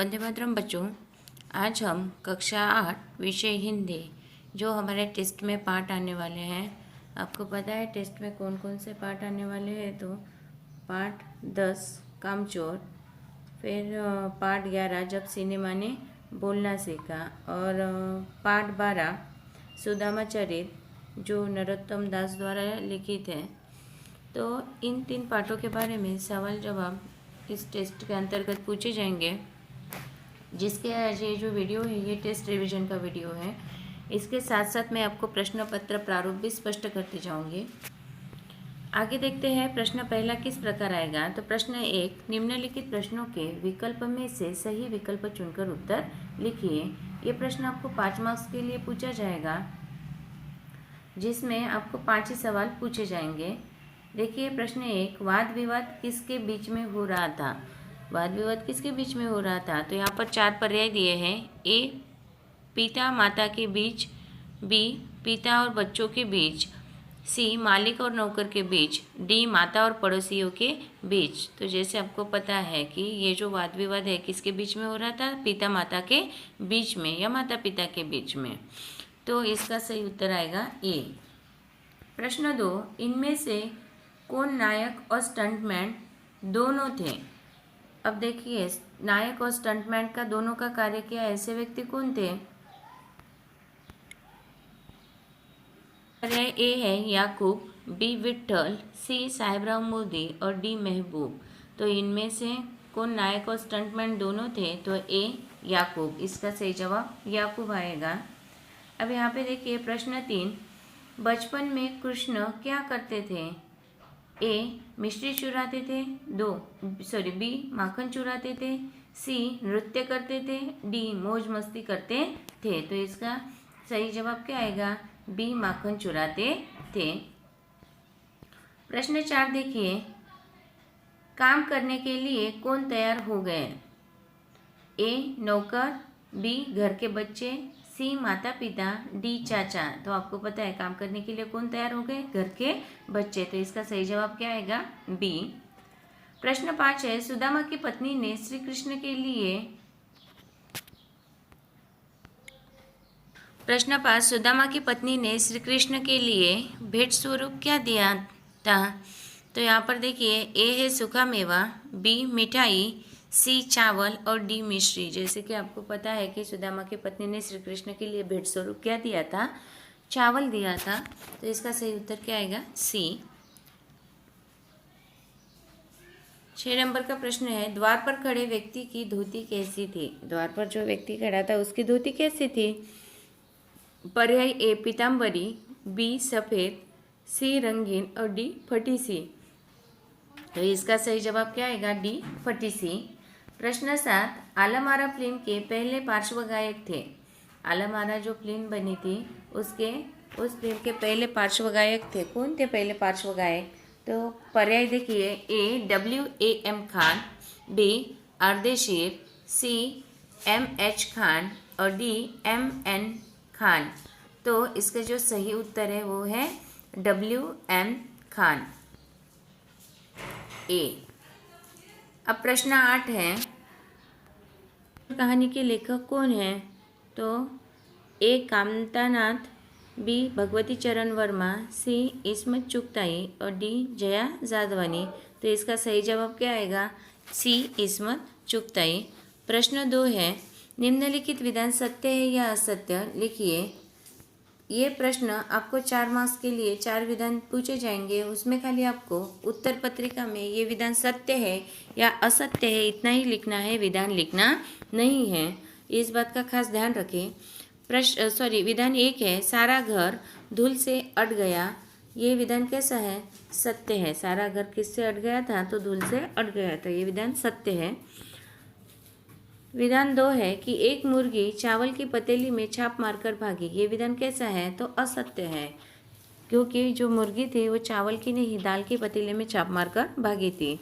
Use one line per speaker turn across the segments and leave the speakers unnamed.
वंदे मातरम बच्चों, आज हम कक्षा 8 विषय हिंदी जो हमारे टेस्ट में पार्ट आने वाले हैं। आपको पता है टेस्ट में कौन कौन से पार्ट आने वाले हैं। तो पार्ट 10 कामचोर, फिर पार्ट 11 जब सिनेमा ने बोलना सीखा, और पार्ट 12 सुदामा चरित जो नरोत्तम दास द्वारा लिखित है। तो इन 3 पार्टों के बारे में सवाल जवाब इस टेस्ट के अंतर्गत पूछे जाएंगे, जिसके ये जो वीडियो है ये टेस्ट रिवीजन का वीडियो है। इसके साथ साथ मैं आपको प्रश्न पत्र प्रारूप भी स्पष्ट करते जाऊंगी। आगे देखते हैं प्रश्न पहला किस प्रकार आएगा। तो प्रश्न 1, निम्नलिखित प्रश्नों के विकल्प में से सही विकल्प चुनकर उत्तर लिखिए। ये प्रश्न आपको 5 मार्क्स के लिए पूछा जाएगा, जिसमें आपको 5 ही सवाल पूछे जाएंगे। देखिए प्रश्न 1, वाद विवाद किसके बीच में हो रहा था। वाद विवाद किसके बीच में हो रहा था। तो यहाँ पर 4 पर्याय दिए हैं। ए, पिता माता के बीच, बी, पिता और बच्चों के बीच, सी, मालिक और नौकर के बीच, डी, माता और पड़ोसियों के बीच। तो जैसे आपको पता है कि ये जो वाद विवाद है किसके बीच में हो रहा था, पिता माता के बीच में या माता पिता के बीच में। तो इसका सही उत्तर आएगा ए। प्रश्न 2, इनमें से कौन नायक और स्टंटमैन दोनों थे। अब देखिए नायक और स्टंटमैन का दोनों का कार्य किया, ऐसे व्यक्ति कौन थे। पर्याय ए है याकूब, बी विट्ठल, सी साहेबराव मोदी और डी महबूब। तो इनमें से कौन नायक और स्टंटमैन दोनों थे। तो ए याकूब, इसका सही जवाब याकूब आएगा। अब यहाँ पे देखिए प्रश्न 3, बचपन में कृष्ण क्या करते थे। ए, मिश्री चुराते थे, बी, माखन चुराते थे, सी, नृत्य करते थे, डी, मौज मस्ती करते थे। तो इसका सही जवाब क्या आएगा, बी, माखन चुराते थे। प्रश्न 4 देखिए, काम करने के लिए कौन तैयार हो गए। ए, नौकर, बी, घर के बच्चे, सी, माता पिता, डी, चाचा। तो आपको पता है काम करने के लिए कौन तैयार हो गए, घर के बच्चे। तो इसका सही जवाब क्या आएगा, बी। प्रश्न 5 है, सुदामा की पत्नी ने श्री कृष्ण के लिए प्रश्न 5, सुदामा की पत्नी ने श्री कृष्ण के लिए भेंट स्वरूप क्या दिया था। तो यहाँ पर देखिए ए है सूखा मेवा, बी मिठाई, सी चावल और डी मिश्री। जैसे कि आपको पता है कि सुदामा की पत्नी ने श्री कृष्ण के लिए भेंट स्वरूप क्या दिया था, चावल दिया था। तो इसका सही उत्तर क्या आएगा, सी। 6 नंबर का प्रश्न है, द्वार पर खड़े व्यक्ति की धोती कैसी थी। द्वार पर जो व्यक्ति खड़ा था उसकी धोती कैसी थी। पर्याय ए पीताम्बरी, बी सफ़ेद, सी रंगीन और डी फटी सी। तो इसका सही जवाब क्या आएगा, डी फटी सी। प्रश्न 7, आलमारा फिल्म के पहले पार्श्व गायक थे। आलमारा जो फिल्म बनी थी उस फिल्म के पहले पार्श्व गायक थे। कौन थे पहले पार्श्व गायक। तो पर्याय देखिए ए WAM खान, बी अर्देशीर, सी MH खान और डी MN खान। तो इसका जो सही उत्तर है वो है WM खान, ए। अब प्रश्न 8 है, कहानी के लेखक कौन है। तो ए कामतानाथ, बी भगवती चरण वर्मा, सी इस्मत चुगताई और डी जया जादवानी। तो इसका सही जवाब क्या आएगा, सी इस्मत चुगताई। प्रश्न 2 है, निम्नलिखित विधान सत्य है या असत्य लिखिए। ये प्रश्न आपको 4 मार्क्स के लिए 4 विधान पूछे जाएंगे। उसमें खाली आपको उत्तर पत्रिका में ये विधान सत्य है या असत्य है इतना ही लिखना है, विधान लिखना नहीं है। इस बात का खास ध्यान रखें। विधान 1 है, सारा घर धूल से अट गया। ये विधान कैसा है, सत्य है। सारा घर किससे अट गया था, तो धूल से अट गया था। ये विधान सत्य है। विधान 2 है कि एक मुर्गी चावल की पतीली में छाप मारकर भागी। ये विधान कैसा है, तो असत्य है, क्योंकि जो मुर्गी थी वो चावल की नहीं दाल की पतीले में छाप मारकर भागी थी।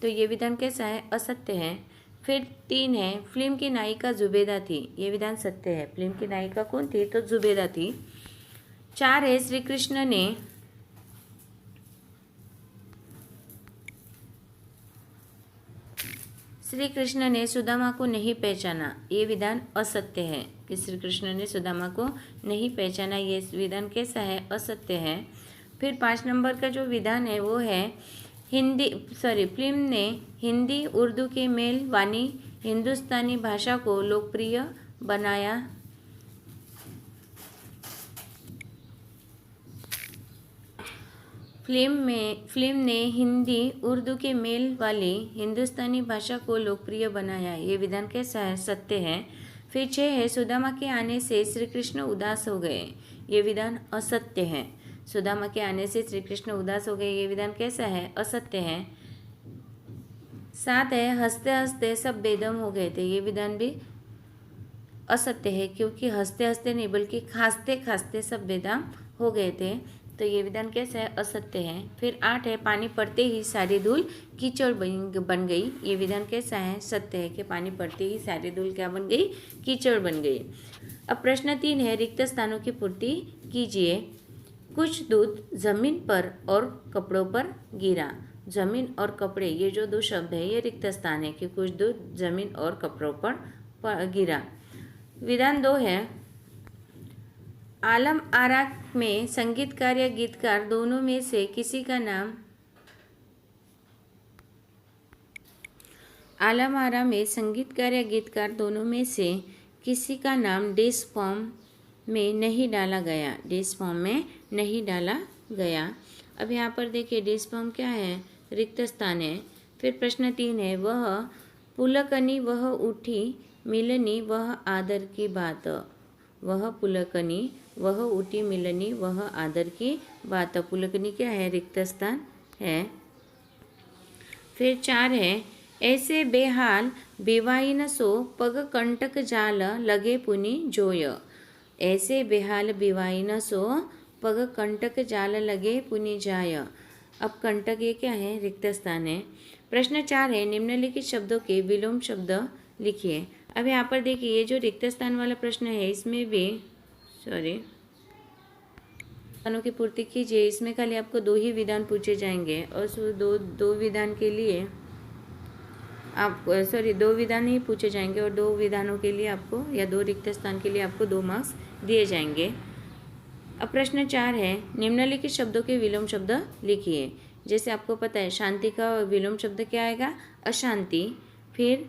तो ये विधान कैसा है, असत्य है। फिर 3 है, फिल्म की नायिका जुबेदा थी। ये विधान सत्य है। फिल्म की नायिका कौन थी, तो जुबेदा थी। 4 है, श्री कृष्ण ने श्री कृष्ण ने सुदामा को नहीं पहचाना, ये विधान असत्य है। कि श्री कृष्ण ने सुदामा को नहीं पहचाना, ये विधान कैसा है? असत्य है। फिर 5 नंबर का जो विधान है वो है फिल्म ने हिंदी उर्दू के मेल वाली हिंदुस्तानी भाषा को लोकप्रिय बनाया। फिल्म ने हिंदी उर्दू के मेल वाली हिंदुस्तानी भाषा को लोकप्रिय बनाया, ये विधान कैसा है? सत्य है। फिर 6 है सुदामा के आने से श्री कृष्ण उदास हो गए, ये विधान असत्य है। सुदामा के आने से श्री कृष्ण उदास हो गए, ये विधान कैसा है? असत्य है। 7 है हंसते हंसते सब बेदम हो गए थे, ये विधान भी असत्य है, क्योंकि हंसते हंसते नहीं बल्कि खांसते खांसते सब बेदम हो गए थे, तो ये विधान कैसा है? असत्य है। फिर 8 है पानी पड़ते ही सारी धूल कीचड़ बन गई, ये विधान कैसा है? सत्य है कि पानी पड़ते ही सारी धूल क्या बन गई? कीचड़ बन गई। अब प्रश्न 3 है रिक्त स्थानों की पूर्ति कीजिए। कुछ दूध जमीन पर और कपड़ों पर गिरा। जमीन और कपड़े, ये जो 2 शब्द है ये रिक्त स्थान है कि कुछ दूध जमीन और कपड़ों पर गिरा। विधान 2 है आलम आरा में संगीतकार या गीतकार दोनों में से किसी का नाम आलम आरा में संगीतकार या गीतकार दोनों में से किसी का नाम डेस फॉर्म में नहीं डाला गया। डेस फॉर्म में नहीं डाला गया। अब यहाँ पर देखिए डेस फॉर्म क्या है? रिक्त स्थान है। फिर प्रश्न 3 है वह पुलकनी वह उठी मिलनी वह आदर की बात। वह पुलकनी वह उठी मिलनी वह आदर की बात। पुलकनी क्या है? रिक्त स्थान है। फिर 4 है ऐसे बेहाल बेवाई न सो पग कंटक जाल लगे पुनि जोय। ऐसे बेहाल बेवाई न सो पग कंटक जाल लगे पुनि जाय। अब कंटक ये क्या है? रिक्त स्थान है। प्रश्न 4 है निम्नलिखित शब्दों के विलोम शब्द लिखिए। अब यहाँ पर देखिए ये जो रिक्त स्थान वाला प्रश्न है इसमें भी स्थानों की पूर्ति कीजिए, इसमें खाली आपको 2 ही विधान पूछे जाएंगे और दो विधान के लिए आप 2 विधान ही पूछे जाएंगे और 2 विधानों के लिए आपको या 2 रिक्त स्थान के लिए आपको 2 मार्क्स दिए जाएंगे। अब प्रश्न 4 है निम्नलिखित शब्दों के विलोम शब्द लिखिए। जैसे आपको पता है शांति का विलोम शब्द क्या आएगा? अशांति। फिर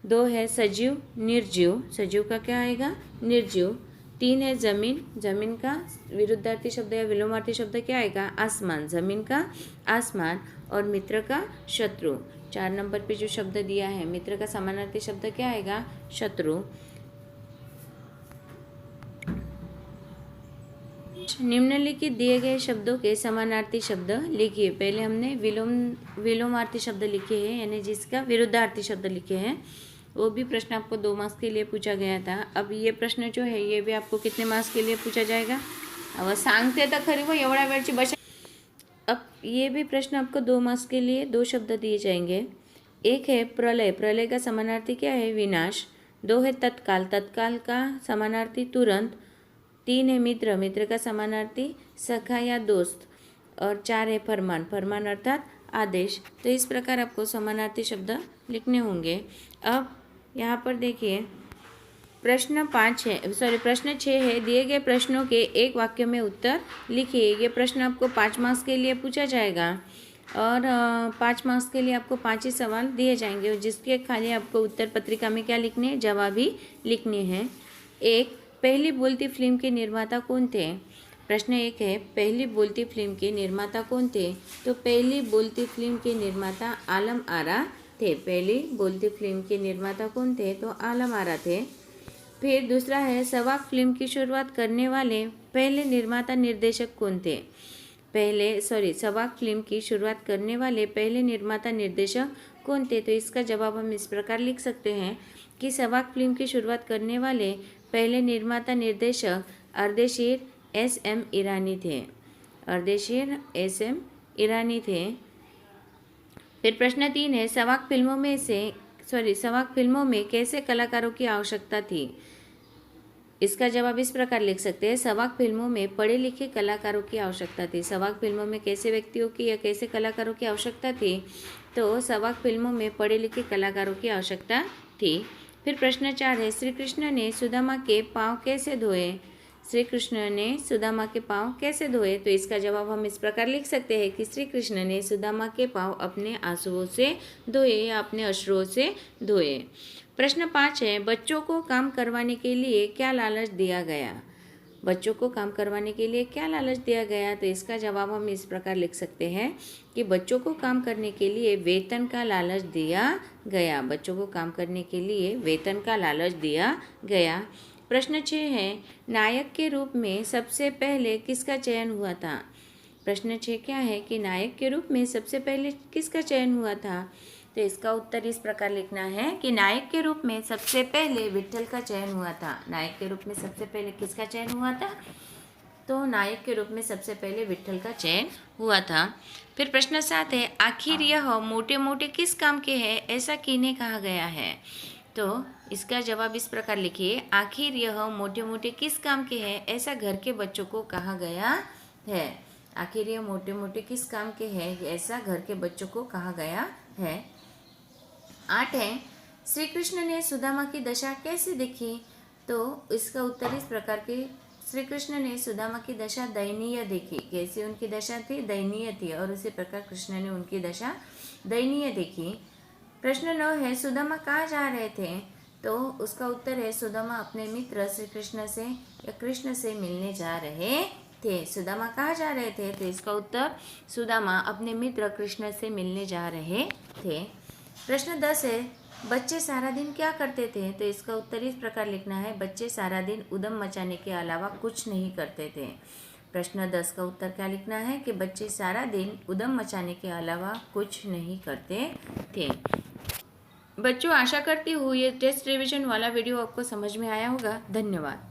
2 है सजीव निर्जीव, सजीव का क्या आएगा? निर्जीव। 3 है जमीन, जमीन का विरुद्धार्थी शब्द या विलोमार्थी शब्द क्या आएगा? आसमान, जमीन का आसमान। और मित्र का शत्रु। 4 नंबर पे जो शब्द दिया है मित्र का समानार्थी शब्द क्या आएगा? शत्रु। निम्नलिखित दिए गए शब्दों के समानार्थी शब्द लिखिए। पहले हमने विलोमार्थी शब्द लिखे हैं यानी जिसका विरुद्धार्थी शब्द लिखे हैं, वो भी प्रश्न आपको 2 मार्क्स के लिए पूछा गया था। अब ये प्रश्न जो है ये भी आपको कितने मार्क्स के लिए पूछा जाएगा? अब सांगते तर खरी वो एवढ्या वेळची बस। अब ये भी प्रश्न आपको 2 मार्क्स के लिए 2 शब्द दिए जाएंगे। एक है प्रलय, प्रलय का समानार्थी क्या है? विनाश। 2 है तत्काल, तत्काल का समानार्थी तुरंत। 3 है मित्र, मित्र का समानार्थी सखा या दोस्त। और 4 है फरमान, फरमान अर्थात आदेश। तो इस प्रकार आपको समानार्थी शब्द लिखने होंगे। अब यहाँ पर देखिए प्रश्न 6 है दिए गए प्रश्नों के एक वाक्य में उत्तर लिखिए। ये प्रश्न आपको 5 मार्क्स के लिए पूछा जाएगा और 5 मार्क्स के लिए आपको 5 ही सवाल दिए जाएंगे जिसके खाली आपको उत्तर पत्रिका में क्या लिखने हैं? जवाब ही लिखने हैं। 1 पहली बोलती फिल्म के निर्माता कौन थे? प्रश्न 1 है पहली बोलती फिल्म के निर्माता कौन थे? तो पहली बोलती फिल्म के निर्माता आलम आरा थे। पहली बोलती फिल्म के निर्माता कौन थे? तो आलम आरा थे। फिर दूसरा है सवाक फिल्म की शुरुआत करने वाले पहले निर्माता निर्देशक कौन थे? सवाक फिल्म की शुरुआत करने वाले पहले निर्माता निर्देशक कौन थे? तो इसका जवाब हम इस प्रकार लिख सकते हैं कि सवाक फिल्म की शुरुआत करने वाले पहले निर्माता निर्देशक अर्देशीर SM ईरानी थे। अर्देशीर SM ईरानी थे। फिर प्रश्न 3 है सवाक फिल्मों में कैसे कलाकारों की आवश्यकता थी? इसका जवाब इस प्रकार लिख सकते हैं, सवाक फिल्मों में पढ़े लिखे कलाकारों की आवश्यकता थी। सवाक फिल्मों में कैसे व्यक्तियों की या कैसे कलाकारों की आवश्यकता थी? तो सवाक फिल्मों में पढ़े लिखे कलाकारों की आवश्यकता थी। फिर प्रश्न 4 है, श्री कृष्ण ने सुदामा के पाँव कैसे धोए? श्री कृष्ण ने सुदामा के पाँव कैसे धोए? तो इसका जवाब हम इस प्रकार लिख सकते हैं कि श्री कृष्ण ने सुदामा के पाँव अपने आंसुओं से धोए या अपने अश्रुओं से धोए। प्रश्न 5 है, बच्चों को काम करवाने के लिए क्या लालच दिया गया? बच्चों को काम करवाने के लिए क्या लालच दिया गया? तो इसका जवाब हम इस प्रकार लिख सकते हैं कि बच्चों को काम करने के लिए वेतन का लालच दिया गया। बच्चों को काम करने के लिए वेतन का लालच दिया गया। प्रश्न 6 है, नायक के रूप में सबसे पहले किसका चयन हुआ था? प्रश्न 6 क्या है कि नायक के रूप में सबसे पहले किसका चयन हुआ था? तो इसका उत्तर इस प्रकार लिखना है कि नायक के रूप में सबसे पहले विट्ठल का चयन हुआ था। नायक के रूप में सबसे पहले किसका चयन हुआ था? तो नायक के रूप में सबसे पहले विट्ठल का चयन हुआ था। फिर प्रश्न 7 है, आखिर यह मोटे मोटे किस काम के हैं ऐसा किन्हें कहा गया है? तो इसका जवाब इस प्रकार लिखिए, आखिर यह मोटे मोटे किस काम के हैं ऐसा घर के बच्चों को कहा गया है। आखिर यह मोटे मोटे किस काम के हैं ऐसा घर के बच्चों को कहा गया है। 8 है, श्री कृष्ण ने सुदामा की दशा कैसे देखी? तो इसका उत्तर इस प्रकार के, श्री कृष्ण ने सुदामा की दशा दयनीय देखी। कैसी उनकी दशा थी? दयनीय थी, और उसी प्रकार कृष्ण ने उनकी दशा दयनीय देखी। प्रश्न 9 है, सुदामा कहाँ जा रहे थे? तो उसका उत्तर है, सुदामा अपने मित्र श्री कृष्ण से या कृष्ण से मिलने जा रहे थे। सुदामा कहाँ जा रहे थे? तो इसका उत्तर, सुदामा अपने मित्र कृष्ण से मिलने जा रहे थे। प्रश्न 10 है, बच्चे सारा दिन क्या करते थे? तो इसका उत्तर इस प्रकार लिखना है, बच्चे सारा दिन उद्यम मचाने के अलावा कुछ नहीं करते थे। प्रश्न 10 का उत्तर क्या लिखना है कि बच्चे सारा दिन उद्यम मचाने के अलावा कुछ नहीं करते थे। बच्चों, आशा करती हूँ ये टेस्ट रिवीजन वाला वीडियो आपको समझ में आया होगा। धन्यवाद।